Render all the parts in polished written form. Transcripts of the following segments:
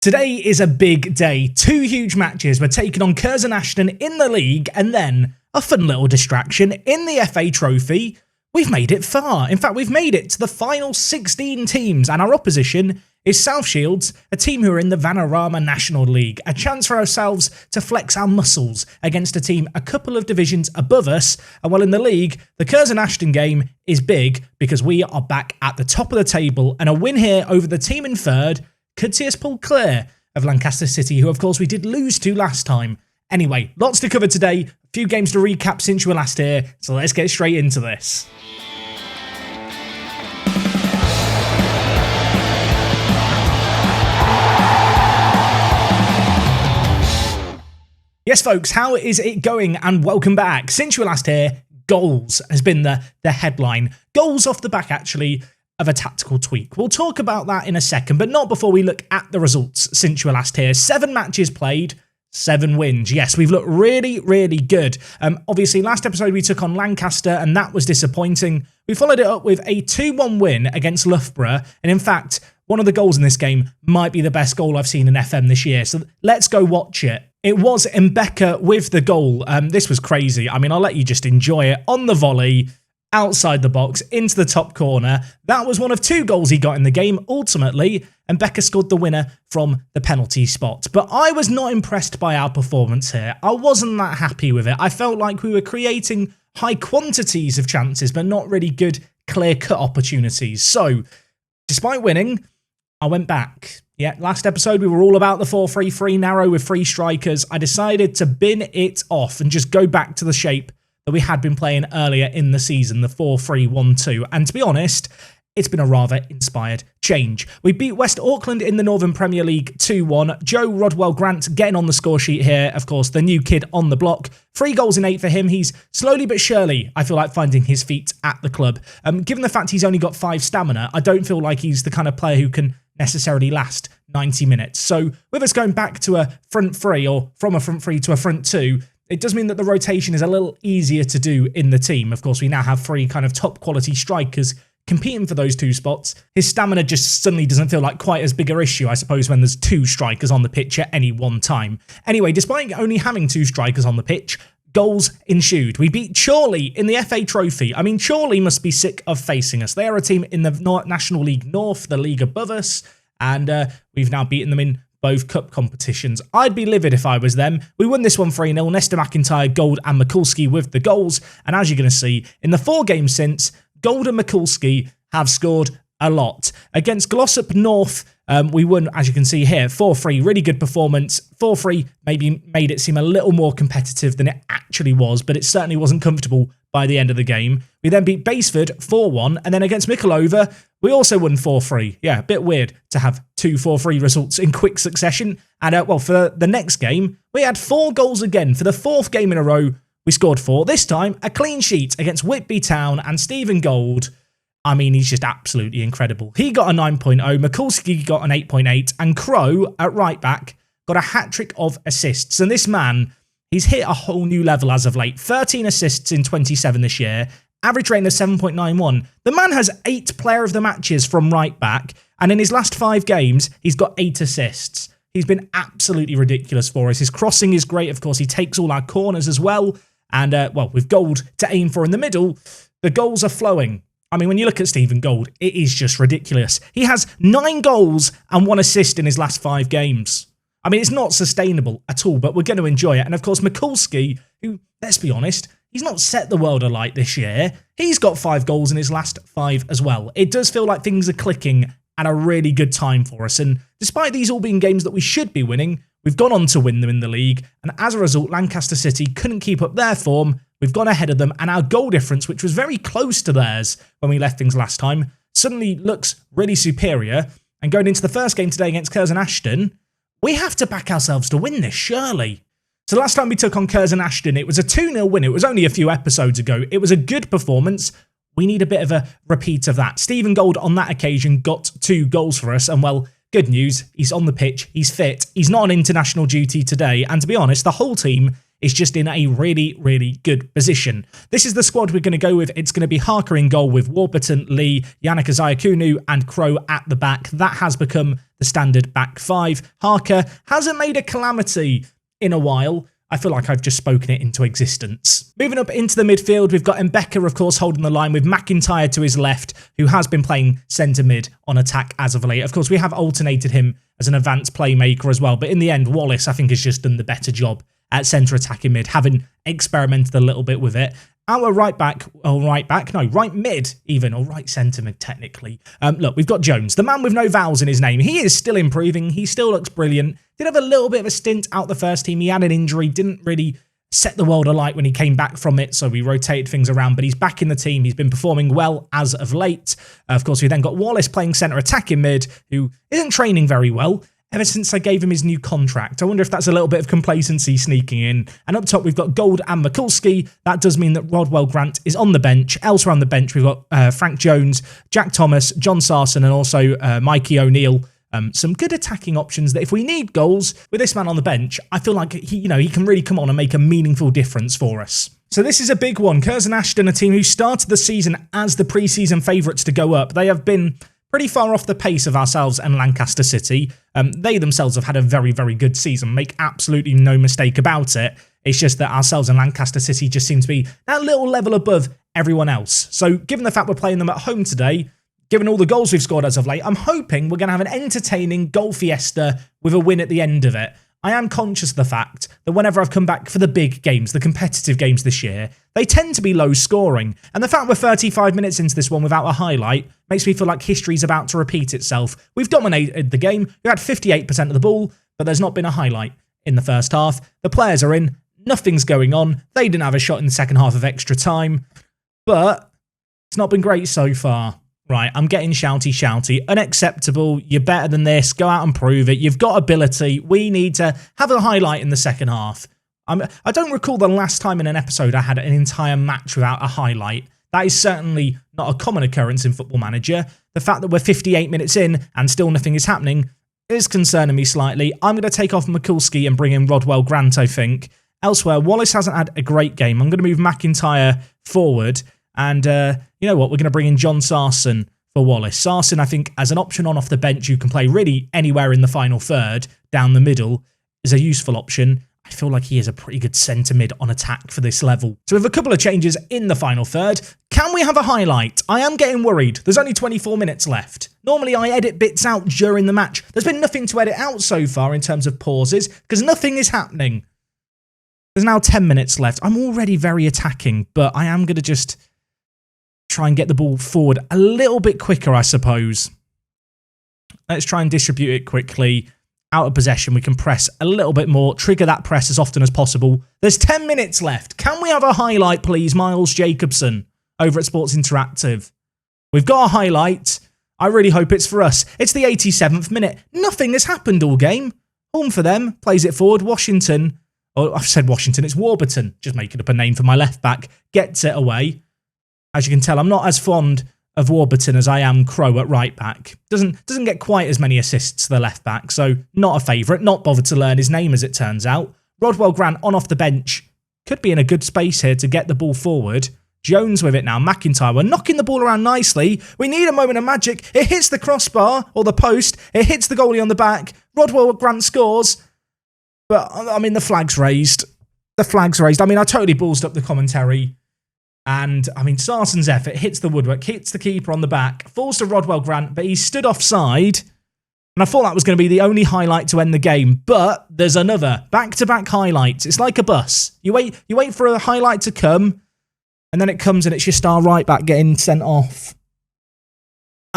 Today is a big day. Two huge matches. We're taking on Curzon Ashton in the league, and then a fun little distraction in the FA Trophy. We've made it far. In fact, we've made it to the final 16 teams, and our opposition is South Shields, a team who are in the Vanarama National League. A chance for ourselves to flex our muscles against a team a couple of divisions above us. And well, in the league, the Curzon Ashton game is big because we are back at the top of the table, and a win here over the team in third could see us pull clear of Lancaster City, who of course we did lose to last time. Anyway, lots to cover today, a few games to recap since you were last here, so let's get straight into this. Yes folks, how is it going and welcome back. Since you were last here, goals has been the headline. Goals off the back actually of a tactical tweak. We'll talk about that in a second, but not before we look at the results since you were last here. 7 matches played, 7 wins. Yes, we've looked really, really good. Obviously, last episode we took on Lancaster, and that was disappointing. We followed it up with a 2-1 win against Loughborough, and in fact, one of the goals in this game might be the best goal I've seen in FM this year, so let's go watch it. It was Mbeka with the goal. This was crazy. I mean, I'll let you just enjoy it. On the volley, outside the box, into the top corner. That was one of 2 goals he got in the game, ultimately, and Mbeka scored the winner from the penalty spot. But I was not impressed by our performance here. I wasn't that happy with it. I felt like we were creating high quantities of chances, but not really good, clear-cut opportunities. So, despite winning, I went back. Yeah, last episode we were all about the 4-3-3 narrow with 3 strikers. I decided to bin it off and just go back to the shape that we had been playing earlier in the season, the 4-3-1-2. And to be honest, it's been a rather inspired change. We beat West Auckland in the Northern Premier League 2-1. Joe Rodwell-Grant getting on the score sheet here. Of course, the new kid on the block. 3 goals in 8 for him. He's slowly but surely, I feel like, finding his feet at the club. Given the fact he's only got 5 stamina, I don't feel like he's the kind of player who can necessarily last 90 minutes. So with us going back to a front 3, or from a front 3 to a front 2, it does mean that the rotation is a little easier to do in the team. Of course, we now have 3 kind of top quality strikers competing for those 2 spots. His stamina just suddenly doesn't feel like quite as big an issue, I suppose, when there's 2 strikers on the pitch at any one time. Anyway, despite only having 2 strikers on the pitch, goals ensued. We beat Chorley in the FA Trophy. I mean, Chorley must be sick of facing us. They are a team in the National League North, the league above us, and we've now beaten them in both cup competitions. I'd be livid if I was them. We won this one 3-0. Nesta McIntyre, Gold and Mikulski with the goals. And as you're going to see, in the 4 games since, Gold and Mikulski have scored a lot. Against Glossop North, we won, as you can see here, 4-3. Really good performance. 4-3 maybe made it seem a little more competitive than it actually was, but it certainly wasn't comfortable by the end of the game. We then beat Basford 4-1, and then against Mikolova, we also won 4-3. Yeah, a bit weird to have 2 4-3 results in quick succession. And, well, for the next game, we had 4 goals again. For the 4th game in a row, we scored 4. This time, a clean sheet against Whitby Town, and Stephen Gold, I mean, he's just absolutely incredible. He got a 9.0, Mikulski got an 8.8, and Crow, at right back, got a hat-trick of assists. And this man, he's hit a whole new level as of late. 13 assists in 27 this year. Average rating of 7.91. The man has 8 player of the matches from right back, and in his last 5 games, he's got 8 assists. He's been absolutely ridiculous for us. His crossing is great. Of course, he takes all our corners as well. And, well, with Gold to aim for in the middle, the goals are flowing. I mean, when you look at Stephen Gold, it is just ridiculous. He has 9 goals and 1 assist in his last 5 games. I mean, it's not sustainable at all, but we're going to enjoy it. And, of course, Mikulski, who, let's be honest, he's not set the world alight this year. He's got 5 goals in his last 5 as well. It does feel like things are clicking at a really good time for us. And despite these all being games that we should be winning, we've gone on to win them in the league. And as a result, Lancaster City couldn't keep up their form. We've gone ahead of them. And our goal difference, which was very close to theirs when we left things last time, suddenly looks really superior. And going into the first game today against Curzon Ashton, we have to back ourselves to win this, surely. So last time we took on Curzon Ashton, it was a 2-0 win. It was only a few episodes ago. It was a good performance. We need a bit of a repeat of that. Stephen Gold on that occasion got 2 goals for us. And well, good news, he's on the pitch, he's fit, he's not on international duty today. And to be honest, the whole team is just in a really, really good position. This is the squad we're going to go with. It's going to be Harker in goal with Warburton, Lee, Yannick Azayakunu and Crow at the back. That has become the standard back five. Harker hasn't made a calamity in a while. I feel like I've just spoken it into existence. Moving up into the midfield, we've got Mbeka, of course, holding the line with McIntyre to his left, who has been playing centre mid on attack as of late. Of course, we have alternated him as an advanced playmaker as well, but in the end, Wallace, I think, has just done the better job at centre attacking mid, having experimented a little bit with it. Our right mid even, or right centre mid technically. Look, we've got Jones, the man with no vowels in his name. He is still improving. He still looks brilliant. Did have a little bit of a stint out the first team. He had an injury, didn't really set the world alight when he came back from it, so we rotated things around, but he's back in the team. He's been performing well as of late. Of course, we then got Wallace playing centre attacking mid, who isn't training very well ever since I gave him his new contract. I wonder if that's a little bit of complacency sneaking in. And up top, we've got Gold and Mikulski. That does mean that Rodwell Grant is on the bench. Elsewhere on the bench, we've got Frank Jones, Jack Thomas, John Sarson, and also Mikey O'Neill. Some good attacking options that if we need goals with this man on the bench, I feel like he can really come on and make a meaningful difference for us. So this is a big one. Curzon Ashton, a team who started the season as the pre-season favourites to go up. They have been pretty far off the pace of ourselves and Lancaster City. They themselves have had a very, very good season. Make absolutely no mistake about it. It's just that ourselves and Lancaster City just seem to be that little level above everyone else. So given the fact we're playing them at home today, given all the goals we've scored as of late, I'm hoping we're going to have an entertaining goal fiesta with a win at the end of it. I am conscious of the fact that whenever I've come back for the big games, the competitive games this year, they tend to be low scoring. And the fact we're 35 minutes into this one without a highlight makes me feel like history's about to repeat itself. We've dominated the game. We had 58% of the ball, but there's not been a highlight in the first half. The players are in. Nothing's going on. They didn't have a shot in the second half of extra time. But it's not been great so far. Right, I'm getting shouty. Unacceptable. You're better than this. Go out and prove it. You've got ability. We need to have a highlight in the second half. I don't recall the last time in an episode I had an entire match without a highlight. That is certainly not a common occurrence in Football Manager. The fact that we're 58 minutes in and still nothing is happening is concerning me slightly. I'm going to take off Mikulski and bring in Rodwell Grant, I think. Elsewhere, Wallace hasn't had a great game. I'm going to move McIntyre forward. And you know what? We're going to bring in John Sarson for Wallace. Sarson, I think, as an option on off the bench, you can play really anywhere in the final third, down the middle, is a useful option. I feel like he is a pretty good centre mid on attack for this level. So with a couple of changes in the final third, can we have a highlight? I am getting worried. There's only 24 minutes left. Normally I edit bits out during the match. There's been nothing to edit out so far in terms of pauses, because nothing is happening. There's now 10 minutes left. I'm already very attacking, but I am going to just try and get the ball forward a little bit quicker, I suppose. Let's try and distribute it quickly. Out of possession, we can press a little bit more, trigger that press as often as possible. There's 10 minutes left. Can we have a highlight, please, Miles Jacobson, over at Sports Interactive? We've got a highlight. I really hope it's for us. It's the 87th minute. Nothing has happened all game. Home for them. Plays it forward. Washington. Oh, I've said Washington. It's Warburton. Just making up a name for my left back. Gets it away. As you can tell, I'm not as fond of Warburton as I am Crow at right back. Doesn't get quite as many assists to the left back, so not a favourite. Not bothered to learn his name, as it turns out. Rodwell Grant on off the bench. Could be in a good space here to get the ball forward. Jones with it now. McIntyre, we're knocking the ball around nicely. We need a moment of magic. It hits the crossbar, or the post. It hits the goalie on the back. Rodwell Grant scores. But, I mean, the flag's raised. The flag's raised. I mean, I totally ballsed up the commentary. And, I mean, Sarson's effort hits the woodwork, hits the keeper on the back, falls to Rodwell Grant, but he stood offside. And I thought that was going to be the only highlight to end the game. But there's another. Back-to-back highlights. It's like a bus. You wait for a highlight to come, and then it comes and it's your star right back getting sent off.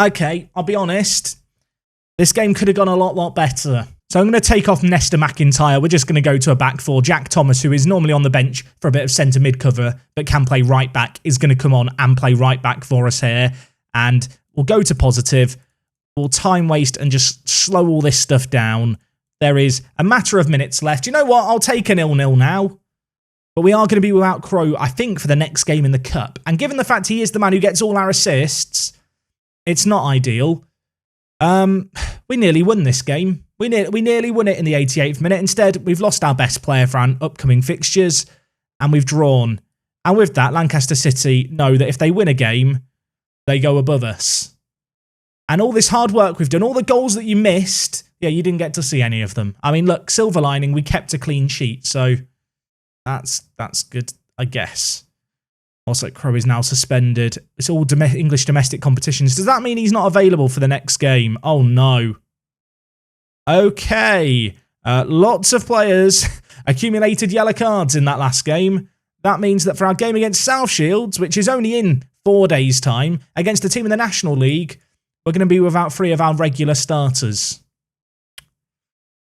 Okay, I'll be honest. This game could have gone a lot better. So I'm going to take off Nestor McIntyre. We're just going to go to a back four. Jack Thomas, who is normally on the bench for a bit of centre mid cover, but can play right back, is going to come on and play right back for us here. And we'll go to positive. We'll time waste and just slow all this stuff down. There is a matter of minutes left. You know what? I'll take a 0-0 now. But we are going to be without Crow, I think, for the next game in the Cup. And given the fact he is the man who gets all our assists, it's not ideal. We nearly won this game. We nearly won it in the 88th minute. Instead, we've lost our best player for our upcoming fixtures, and we've drawn. And with that, Lancaster City know that if they win a game, they go above us. And all this hard work we've done, all the goals that you missed, yeah, you didn't get to see any of them. I mean, look, silver lining, we kept a clean sheet, so that's good, I guess. Also, Crow is now suspended. It's all English domestic competitions. Does that mean he's not available for the next game? Oh, no. Okay. Lots of players accumulated yellow cards in that last game. That means that for our game against South Shields, which is only in 4 days' time, against a team in the National League, we're going to be without 3 of our regular starters.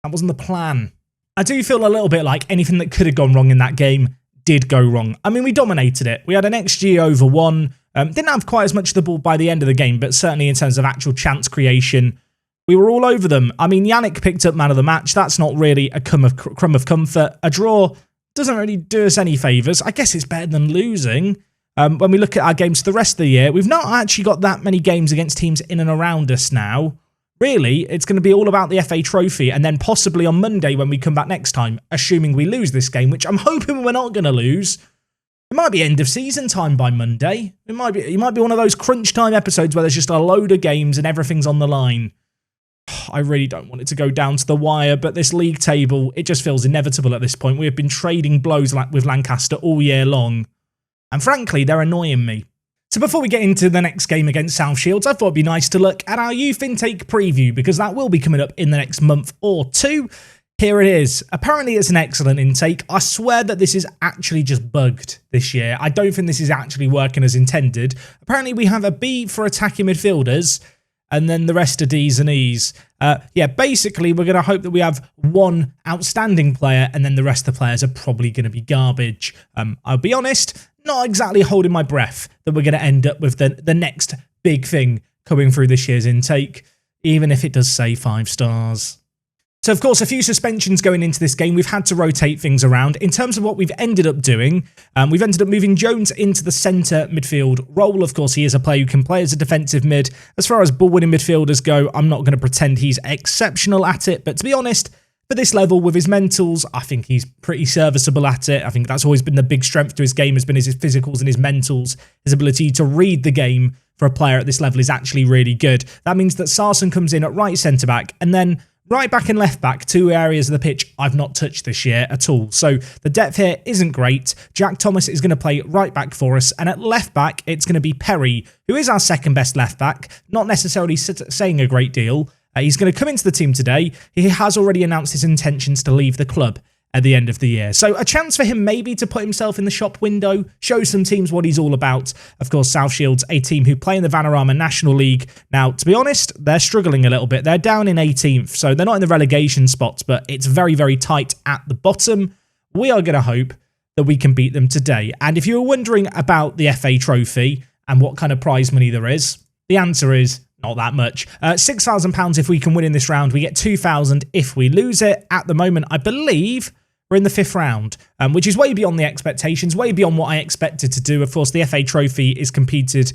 That wasn't the plan. I do feel a little bit like anything that could have gone wrong in that game did go wrong. I mean, we dominated it. We had an XG over 1. Didn't have quite as much of the ball by the end of the game, but certainly in terms of actual chance creation, we were all over them. I mean, Yannick picked up man of the match. That's not really a crumb of comfort. A draw doesn't really do us any favours. I guess it's better than losing. When we look at our games for the rest of the year, we've not actually got that many games against teams in and around us now. Really, it's going to be all about the FA Trophy, and then possibly on Monday when we come back next time, assuming we lose this game, which I'm hoping we're not going to lose. It might be end of season time by Monday. It might be one of those crunch time episodes where there's just a load of games and everything's on the line. I really don't want it to go down to the wire, but this league table, it just feels inevitable at this point. We have been trading blows with Lancaster all year long, and frankly, they're annoying me. So before we get into the next game against South Shields, I thought it'd be nice to look at our youth intake preview, because that will be coming up in the next month or 2. Here it is. Apparently it's an excellent intake. I swear that this is actually just bugged this year. I don't think this is actually working as intended. Apparently we have a B for attacking midfielders, and then the rest are D's and E's. Yeah, basically we're going to hope that we have one outstanding player, and then the rest of the players are probably going to be garbage. I'll be honest, not exactly holding my breath that we're going to end up with the next big thing coming through this year's intake, even if it does say 5 stars. So, of course, a few suspensions going into this game. We've had to rotate things around. In terms of what we've ended up doing, we've ended up moving Jones into the centre midfield role. Of course, he is a player who can play as a defensive mid. As far as ball-winning midfielders go, I'm not going to pretend he's exceptional at it, but to be honest, for this level, with his mentals, I think he's pretty serviceable at it. I think that's always been the big strength to his game, has been his physicals and his mentals. His ability to read the game for a player at this level is actually really good. That means that Sarson comes in at right centre-back, and then right back and left back, 2 areas of the pitch I've not touched this year at all. So the depth here isn't great. Jack Thomas is going to play right back for us, and at left back, it's going to be Perry, who is our second best left back, not necessarily saying a great deal. He's going to come into the team today. He has already announced his intentions to leave the club at the end of the year. So a chance for him maybe to put himself in the shop window, show some teams what he's all about. Of course, South Shields, a team who play in the Vanarama National League. Now, to be honest, they're struggling a little bit. They're down in 18th, so they're not in the relegation spots, but it's very, very tight at the bottom. We are going to hope that we can beat them today. And if you were wondering about the FA Trophy and what kind of prize money there is, the answer is not that much. £6,000 if we can win in this round. We get £2,000 if we lose it. At the moment, I believe we're in the 5th round, which is way beyond the expectations, way beyond what I expected to do. Of course, the FA Trophy is competed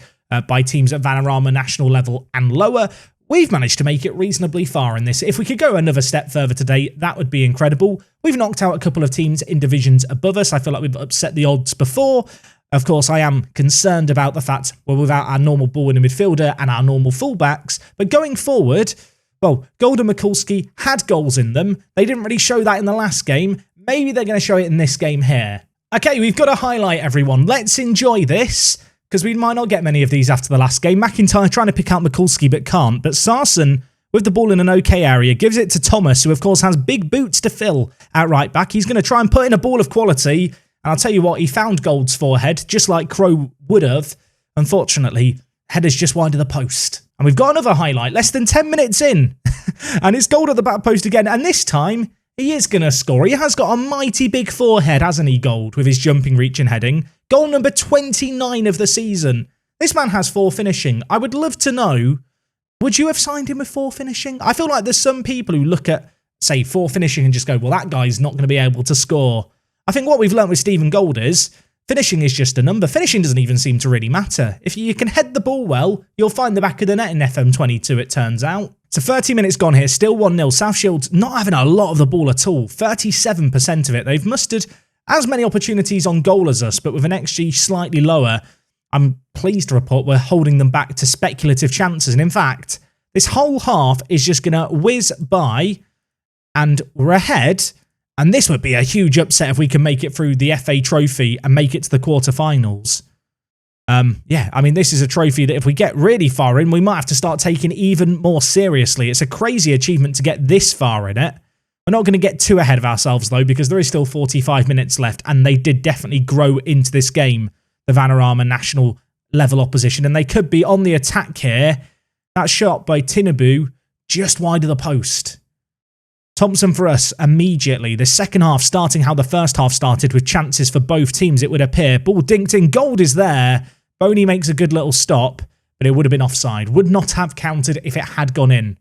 by teams at Vanarama National level and lower. We've managed to make it reasonably far in this. If we could go another step further today, that would be incredible. We've knocked out a couple of teams in divisions above us. I feel like we've upset the odds before. Of course, I am concerned about the fact we're without our normal ball-winning midfielder and our normal fullbacks. But going forward, well, Golden Mikulski had goals in them. They didn't really show that in the last game. Maybe they're going to show it in this game here. Okay, we've got a highlight, everyone. Let's enjoy this, because we might not get many of these after the last game. McIntyre trying to pick out Mikulski, but can't. But Sarson, with the ball in an okay area, gives it to Thomas, who of course has big boots to fill at right back. He's going to try and put in a ball of quality. And I'll tell you what, he found Gold's forehead, just like Crow would have. Unfortunately, header's just wide of the post. And we've got another highlight, less than 10 minutes in. And it's Gold at the back post again. And this time, he is going to score. He has got a mighty big forehead, hasn't he, Gold, with his jumping, reach and heading. Goal number 29 of the season. This man has 4 finishing. I would love to know, would you have signed him with 4 finishing? I feel like there's some people who look at, say, 4 finishing and just go, well, that guy's not going to be able to score. I think what we've learnt with Stephen Gold is finishing is just a number. Finishing doesn't even seem to really matter. If you can head the ball well, you'll find the back of the net in FM22, it turns out. So 30 minutes gone here, still 1-0. South Shields not having a lot of the ball at all. 37% of it. They've mustered as many opportunities on goal as us, but with an XG slightly lower, I'm pleased to report we're holding them back to speculative chances. And in fact, this whole half is just going to whiz by and we're ahead. And this would be a huge upset if we can make it through the FA Trophy and make it to the quarterfinals. Yeah, I mean, this is a trophy that if we get really far in, we might have to start taking even more seriously. It's a crazy achievement to get this far in it. We're not going to get too ahead of ourselves, though, because there is still 45 minutes left, and they did definitely grow into this game, the Vanarama national level opposition, and they could be on the attack here. That shot by Tinubu just wide of the post. Thompson for us immediately. The second half starting how the first half started with chances for both teams, it would appear. Ball dinked in. Gold is there. Boney makes a good little stop, but it would have been offside. Would not have counted if it had gone in.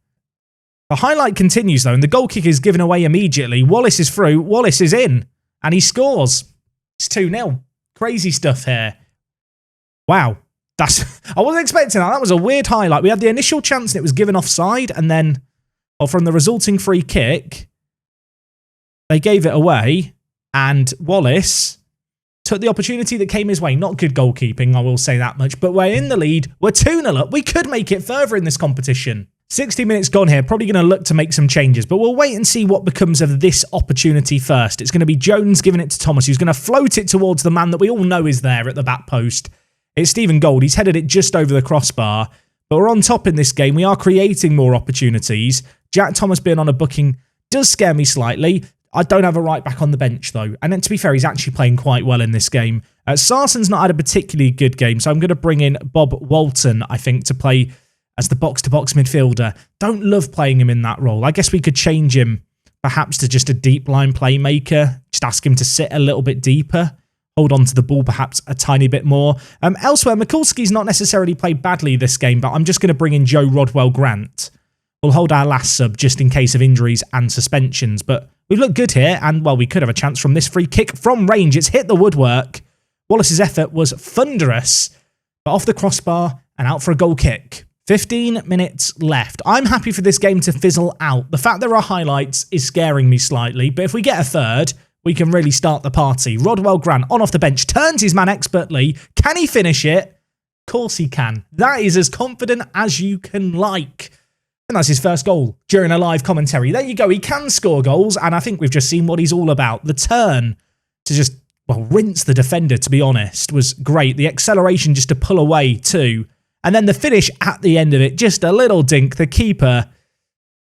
The highlight continues, though, and the goal kick is given away immediately. Wallace is through. Wallace is in, and he scores. It's 2-0. Crazy stuff here. Wow. I wasn't expecting that. That was a weird highlight. We had the initial chance and it was given offside, and then from the resulting free kick, they gave it away, and Wallace took the opportunity that came his way. Not good goalkeeping, I will say that much, but we're in the lead. We're 2-0 up. We could make it further in this competition. 60 minutes gone here. Probably going to look to make some changes, but we'll wait and see what becomes of this opportunity first. It's going to be Jones giving it to Thomas, who's going to float it towards the man that we all know is there at the back post. It's Stephen Gold. He's headed it just over the crossbar, but we're on top in this game. We are creating more opportunities. Jack Thomas being on a booking does scare me slightly. I don't have a right back on the bench, though. And then, to be fair, he's actually playing quite well in this game. Sarson's not had a particularly good game, so I'm going to bring in Bob Walton, I think, to play as the box-to-box midfielder. Don't love playing him in that role. I guess we could change him perhaps to just a deep-line playmaker. Just ask him to sit a little bit deeper. Hold on to the ball perhaps a tiny bit more. Elsewhere, Mikulski's not necessarily played badly this game, but I'm just going to bring in Joe Rodwell-Grant. We'll hold our last sub just in case of injuries and suspensions, but we've looked good here, and, well, we could have a chance from this free kick from range. It's hit the woodwork. Wallace's effort was thunderous, but off the crossbar and out for a goal kick. 15 minutes left. I'm happy for this game to fizzle out. The fact there are highlights is scaring me slightly, but if we get a third, we can really start the party. Rodwell Grant on off the bench, turns his man expertly. Can he finish it? Of course he can. That is as confident as you can like. And that's his first goal during a live commentary. There you go. He can score goals, and I think we've just seen what he's all about. The turn to just, well, rinse the defender, to be honest, was great. The acceleration just to pull away too. And then the finish at the end of it, just a little dink. The keeper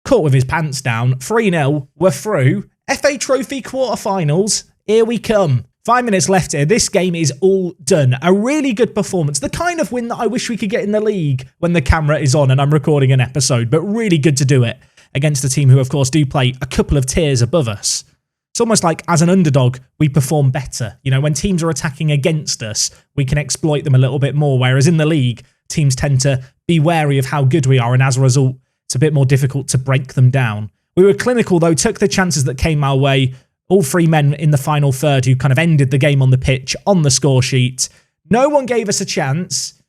caught with his pants down. 3-0. We're through. FA Trophy quarterfinals. Here we come. 5 minutes left here. This game is all done. A really good performance. The kind of win that I wish we could get in the league when the camera is on and I'm recording an episode, but really good to do it against a team who, of course, do play a couple of tiers above us. It's almost like as an underdog, we perform better. You know, when teams are attacking against us, we can exploit them a little bit more, whereas in the league, teams tend to be wary of how good we are, and as a result, it's a bit more difficult to break them down. We were clinical, though, took the chances that came our way. All three men in the final third who kind of ended the game on the pitch, on the score sheet. No one gave us a chance.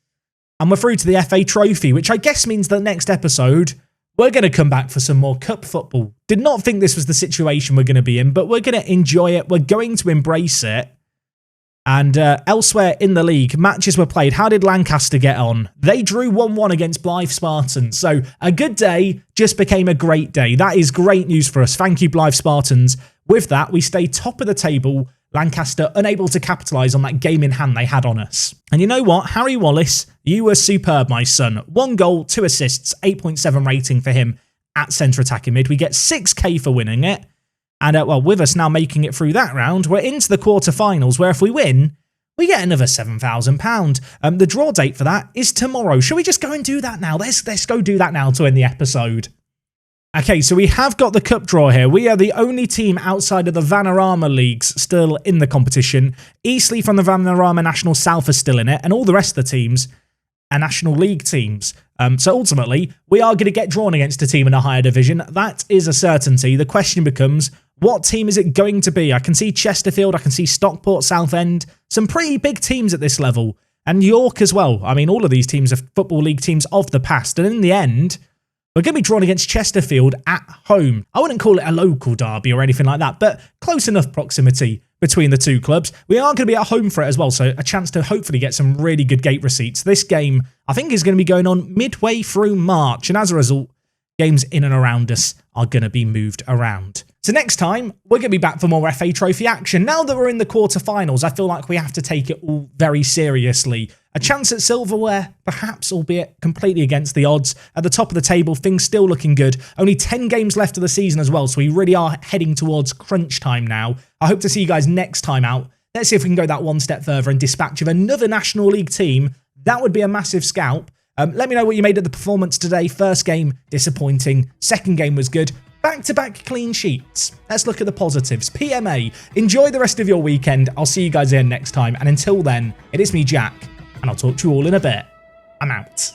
And we're through to the FA Trophy, which I guess means that next episode, we're going to come back for some more cup football. Did not think this was the situation we're going to be in, but we're going to enjoy it. We're going to embrace it. And elsewhere in the league, matches were played. How did Lancaster get on? They drew 1-1 against Blythe Spartans. So a good day just became a great day. That is great news for us. Thank you, Blythe Spartans. With that, we stay top of the table. Lancaster unable to capitalise on that game in hand they had on us. And you know what? Harry Wallace, you were superb, my son. 1 goal, 2 assists, 8.7 rating for him at centre attacking mid. We get 6k for winning it. And, well, with us now making it through that round, we're into the quarterfinals, where if we win, we get another £7,000. The draw date for that is tomorrow. Shall we just go and do that now? Let's go do that now to end the episode. Okay, so we have got the cup draw here. We are the only team outside of the Vanarama leagues still in the competition. Eastleigh from the Vanarama National South are still in it, and all the rest of the teams are National League teams. So ultimately, we are going to get drawn against a team in a higher division. That is a certainty. The question becomes, what team is it going to be? I can see Chesterfield, I can see Stockport, Southend, some pretty big teams at this level, and York as well. I mean, all of these teams are Football League teams of the past, and in the end, We're going to be drawn against Chesterfield at home. I wouldn't call it a local derby or anything like that, but close enough proximity between the two clubs. We are going to be at home for it as well, so a chance to hopefully get some really good gate receipts. This game, I think, is going to be going on midway through March, and as a result, games in and around us are going to be moved around. So next time, we're going to be back for more FA Trophy action. Now that we're in the quarterfinals, I feel like we have to take it all very seriously. A chance at silverware, perhaps, albeit completely against the odds. At the top of the table, things still looking good. Only 10 games left of the season as well, so we really are heading towards crunch time now. I hope to see you guys next time out. Let's see if we can go that one step further and dispatch of another National League team. That would be a massive scalp. Let me know what you made of the performance today. First game, disappointing. Second game was good. Back-to-back clean sheets. Let's look at the positives. PMA, enjoy the rest of your weekend. I'll see you guys here next time. And until then, it is me, Jack, and I'll talk to you all in a bit. I'm out.